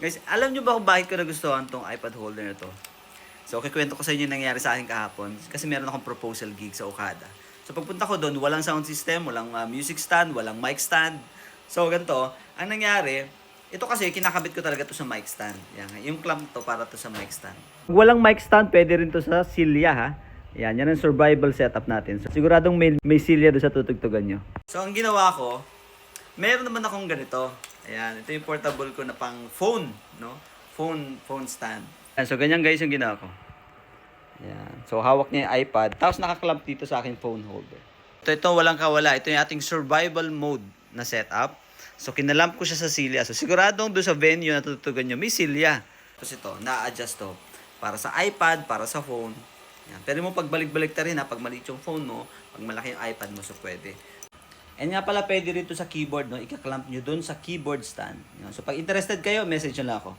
Guys, alam nyo ba kung bakit ko nagustuhan tong iPad holder na to? So, kikwento ko sa inyo yung nangyari sa akin kahapon kasi meron akong proposal gig sa Okada. So, pagpunta ko doon, walang sound system, walang music stand, walang mic stand. So, ganito, ang nangyari, ito kasi kinakabit ko talaga to sa mic stand. Yan, yung clamp to para to sa mic stand. Walang mic stand, pwede rin to sa silya ha. Yan ang survival setup natin. So, siguradong may silya doon sa tutugtugan nyo. So, ang ginawa ko, meron naman akong ganito. Ayan, ito yung portable ko na pang phone, no? Phone stand. Ayan, so ganyan guys yung ginawa ko. Ayan. So hawak niya yung iPad, tapos nakaklamp dito sa aking phone holder. Ito walang kawala. Ito yung ating survival mode na setup. So kinalamp ko siya sa silya. So siguradong doon sa venue na tututugan nyo, may silya. Tapos ito, na-adjust to. Para sa iPad, para sa phone. Ayan. Pero mo pagbalik-balik ta rin ha, pag maliit yung phone mo, pag malaki yung iPad mo, so pwede. And nga pala, pwede rin to sa keyboard, no? Ika-clamp nyo dun sa keyboard stand. So, pag interested kayo, message nyo lang ako.